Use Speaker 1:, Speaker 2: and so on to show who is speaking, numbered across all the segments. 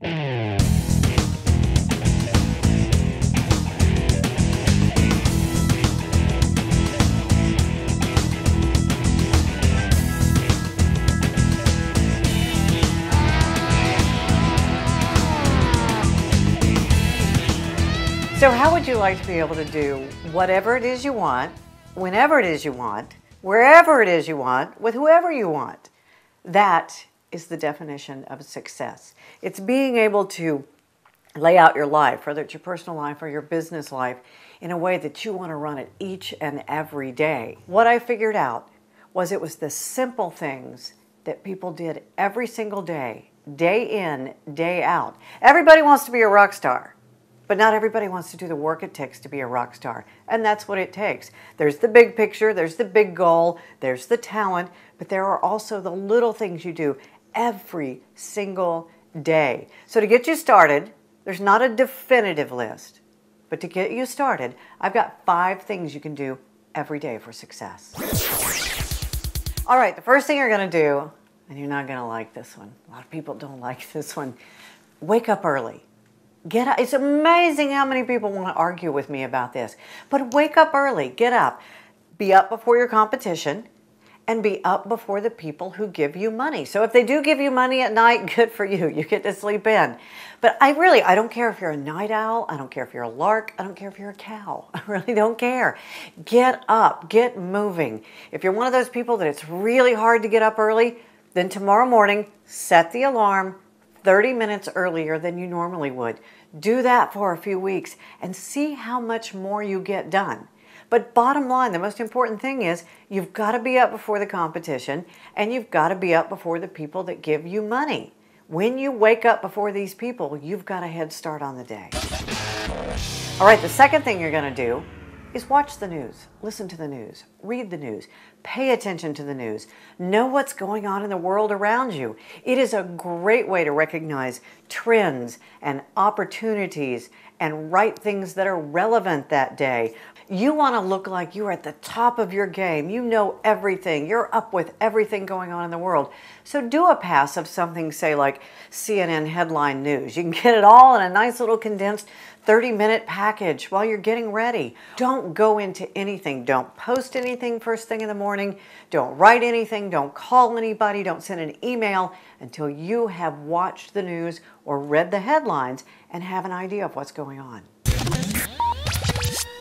Speaker 1: So how would you like to be able to do whatever it is you want, whenever it is you want, wherever it is you want, with whoever you want? That is the definition of success. It's being able to lay out your life, whether it's your personal life or your business life, in a way that you want to run it each and every day. What I figured out was it was the simple things that people did every single day, day in, day out. Everybody wants to be a rock star. But not everybody wants to do the work it takes to be a rock star. And that's what it takes. There's the big picture, there's the big goal, there's the talent, but there are also the little things you do every single day. So to get you started, there's not a definitive list, but to get you started, I've got 5 things you can do every day for success. All right, the first thing you're gonna do, and you're not gonna like this one. A lot of people don't like this one. Wake up early. Get up. It's amazing how many people want to argue with me about this. But wake up early. Get up. Be up before your competition and be up before the people who give you money. So if they do give you money at night, good for you. You get to sleep in. But I don't care if you're a night owl. I don't care if you're a lark. I don't care if you're a cow. I really don't care. Get up. Get moving. If you're one of those people that it's really hard to get up early, then tomorrow morning, set the alarm 30 minutes earlier than you normally would. Do that for a few weeks and see how much more you get done. But bottom line, the most important thing is you've got to be up before the competition and you've got to be up before the people that give you money. When you wake up before these people, you've got a head start on the day. All right, the second thing you're going to do is watch the news, listen to the news, read the news, pay attention to the news, know what's going on in the world around you. It is a great way to recognize trends and opportunities and write things that are relevant that day. You want to look like you're at the top of your game. You know everything. You're up with everything going on in the world. So do a pass of something, say like CNN headline news. You can get it all in a nice little condensed 30-minute package while you're getting ready. Don't go into anything. Don't post anything first thing in the morning. Don't write anything. Don't call anybody. Don't send an email until you have watched the news or read the headlines and have an idea of what's going on.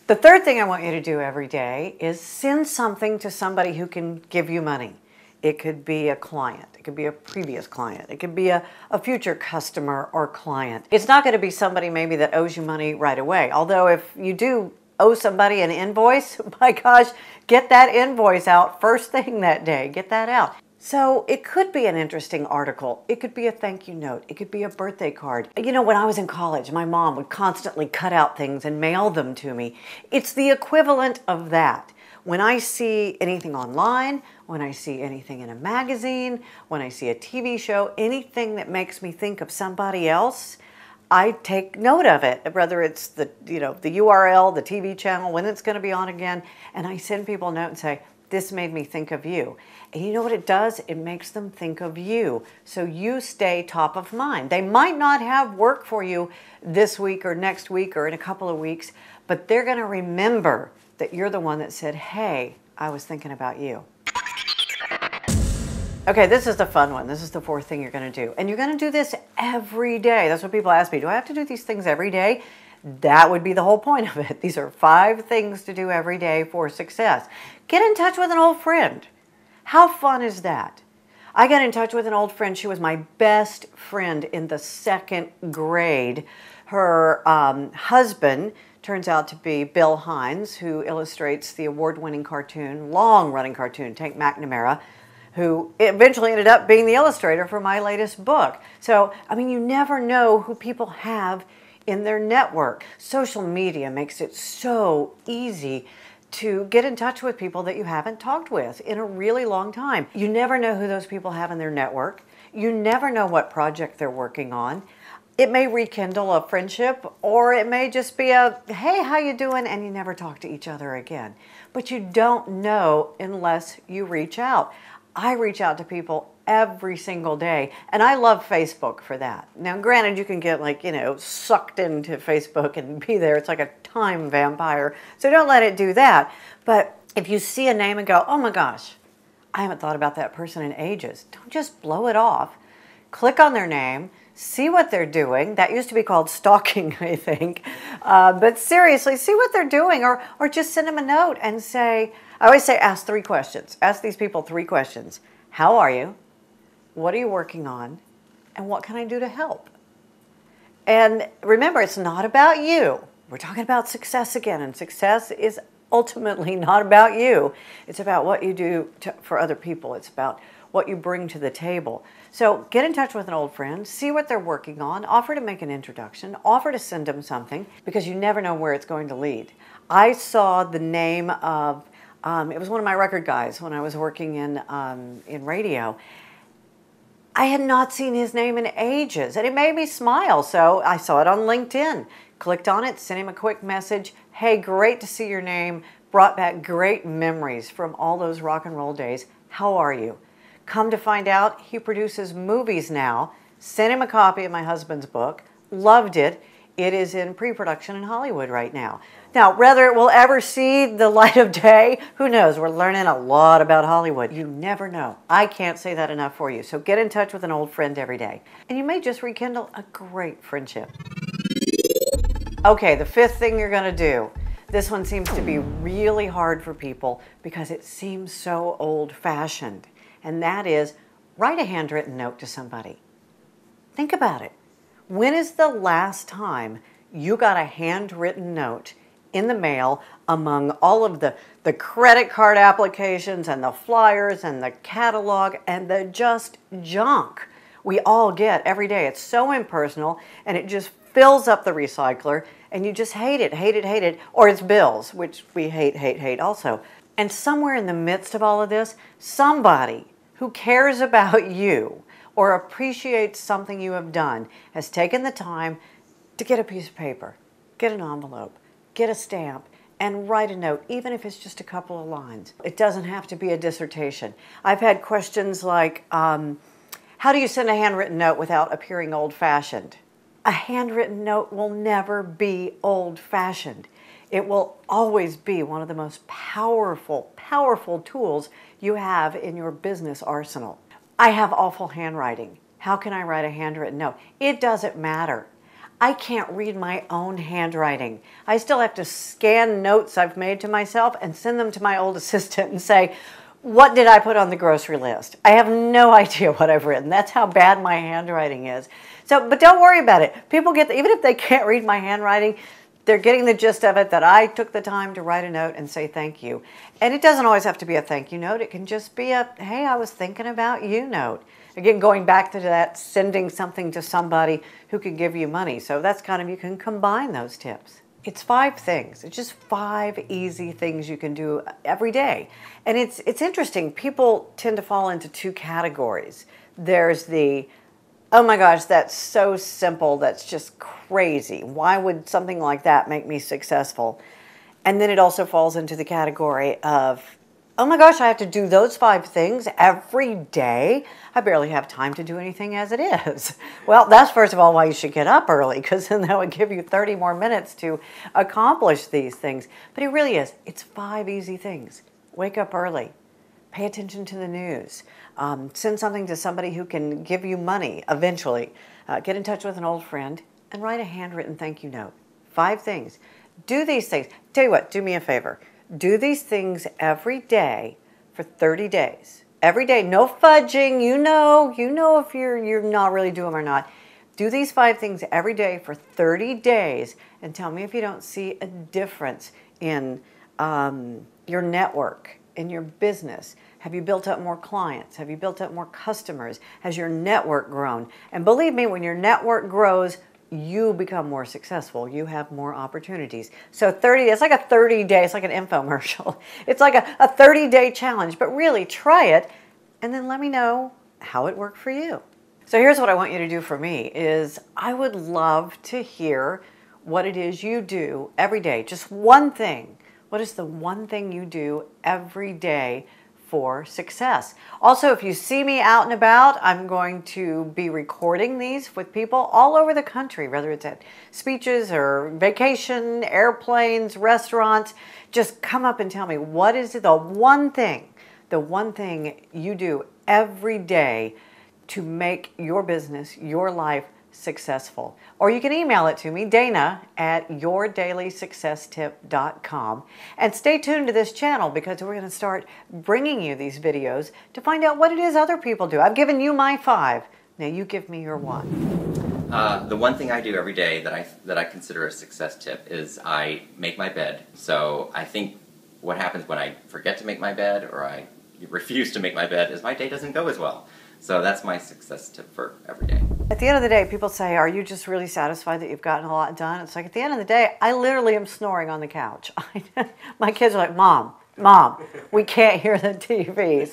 Speaker 1: The third thing I want you to do every day is send something to somebody who can give you money. It could be a client. It could be a previous client. It could be a future customer or client. It's not going to be somebody maybe that owes you money right away. Although if you do owe somebody an invoice, my gosh, get that invoice out first thing that day. Get that out. So it could be an interesting article. It could be a thank you note. It could be a birthday card. You know, when I was in college, my mom would constantly cut out things and mail them to me. It's the equivalent of that. When I see anything online, when I see anything in a magazine, when I see a TV show, anything that makes me think of somebody else, I take note of it, whether it's the URL, the TV channel, when it's going to be on again, and I send people a note and say, this made me think of you. And you know what it does? It makes them think of you. So you stay top of mind. They might not have work for you this week or next week or in a couple of weeks, but they're going to remember that you're the one that said, hey, I was thinking about you. Okay, this is the fun one. This is the fourth thing you're going to do. And you're going to do this every day. That's what people ask me. Do I have to do these things every day? That would be the whole point of it. These are 5 things to do every day for success. Get in touch with an old friend. How fun is that? I got in touch with an old friend. She was my best friend in the 2nd grade. Her husband turns out to be Bill Hines, who illustrates the award-winning cartoon, long-running cartoon, Tank McNamara, who eventually ended up being the illustrator for my latest book. So, I mean, you never know who people have in their network. Social media makes it so easy to get in touch with people that you haven't talked with in a really long time. You never know who those people have in their network. You never know what project they're working on. It may rekindle a friendship, or it may just be a, hey, how you doing? And you never talk to each other again. But you don't know unless you reach out. I reach out to people every single day. And I love Facebook for that. Now, granted, you can get like, sucked into Facebook and be there. It's like a time vampire. So don't let it do that. But if you see a name and go, oh my gosh, I haven't thought about that person in ages, don't just blow it off. Click on their name, see what they're doing. That used to be called stalking, I think. But seriously, see what they're doing, or just send them a note and say, I always say ask 3 questions. Ask these people 3 questions. How are you? What are you working on? And what can I do to help? And remember, it's not about you. We're talking about success again, and success is ultimately not about you. It's about what you do for other people. It's about what you bring to the table. So get in touch with an old friend, see what they're working on, offer to make an introduction, offer to send them something, because you never know where it's going to lead. I saw the name of, it was one of my record guys when I was working in radio. I had not seen his name in ages, and it made me smile. So I saw it on LinkedIn, clicked on it, sent him a quick message. Hey, great to see your name. Brought back great memories from all those rock and roll days. How are you? Come to find out, he produces movies now. Sent him a copy of my husband's book. Loved it. It is in pre-production in Hollywood right now. Now, whether it will ever see the light of day, who knows? We're learning a lot about Hollywood. You never know. I can't say that enough for you. So get in touch with an old friend every day. And you may just rekindle a great friendship. Okay, the 5th thing you're going to do. This one seems to be really hard for people because it seems so old-fashioned. And that is, write a handwritten note to somebody. Think about it. When is the last time you got a handwritten note in the mail among all of the credit card applications and the flyers and the catalog and the just junk we all get every day? It's so impersonal, and it just fills up the recycler, and you just hate it, hate it, hate it. Or it's bills, which we hate, hate, hate also. And somewhere in the midst of all of this, somebody who cares about you or appreciates something you have done has taken the time to get a piece of paper, get an envelope, get a stamp, and write a note, even if it's just a couple of lines. It doesn't have to be a dissertation. I've had questions like, how do you send a handwritten note without appearing old-fashioned? A handwritten note will never be old-fashioned. It will always be one of the most powerful, powerful tools you have in your business arsenal. I have awful handwriting. How can I write a handwritten note? It doesn't matter. I can't read my own handwriting. I still have to scan notes I've made to myself and send them to my old assistant and say, what did I put on the grocery list? I have no idea what I've written. That's how bad my handwriting is. So, but don't worry about it. People get, even if they can't read my handwriting, they're getting the gist of it that I took the time to write a note and say thank you. And it doesn't always have to be a thank you note. It can just be a, hey, I was thinking about you note. Again, going back to that, sending something to somebody who could give you money. So that's kind of, you can combine those tips. It's 5 things. It's just 5 easy things you can do every day. And it's interesting. People tend to fall into 2 categories. There's the, oh my gosh, that's so simple. That's just crazy. Why would something like that make me successful? And then it also falls into the category of, oh my gosh, I have to do those 5 things every day. I barely have time to do anything as it is. Well, that's first of all why you should get up early, because then that would give you 30 more minutes to accomplish these things. But it really is. It's 5 easy things. Wake up early. Pay attention to the news. Send something to somebody who can give you money eventually. Get in touch with an old friend and write a handwritten thank you note. 5 things. Do these things. Tell you what, do me a favor. Do these things every day for 30 days. Every day, no fudging. You know if you're not really doing them or not. Do these 5 things every day for 30 days and tell me if you don't see a difference in your network, in your business. Have you built up more clients? Have you built up more customers? Has your network grown? And believe me, when your network grows, you become more successful. You have more opportunities. So 30, it's like a 30-day, it's like an infomercial. It's like a 30-day challenge, but really try it and then let me know how it worked for you. So here's what I want you to do for me is I would love to hear what it is you do every day. Just one thing. What is the one thing you do every day for success. Also, if you see me out and about, I'm going to be recording these with people all over the country, whether it's at speeches or vacation, airplanes, restaurants. Just come up and tell me, what is the one thing you do every day to make your business, your life successful? Or you can email it to me, Dayna at yourdailysuccesstip.com. And stay tuned to this channel because we're going to start bringing you these videos to find out what it is other people do. I've given you my 5. Now you give me your 1.
Speaker 2: The one thing I do every day that I consider a success tip is I make my bed. So I think what happens when I forget to make my bed or I refuse to make my bed is my day doesn't go as well. So that's my success tip for every day.
Speaker 1: At the end of the day, people say, are you just really satisfied that you've gotten a lot done? It's like, at the end of the day, I literally am snoring on the couch. My kids are like, Mom, we can't hear the TV.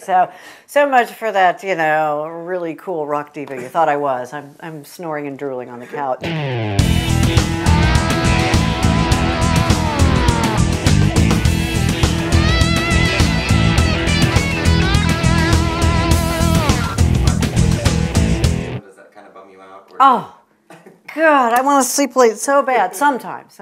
Speaker 1: So much for that, you know, really cool rock diva you thought I was. I'm snoring and drooling on the couch. Oh, God, I want to sleep late so bad. Sometimes.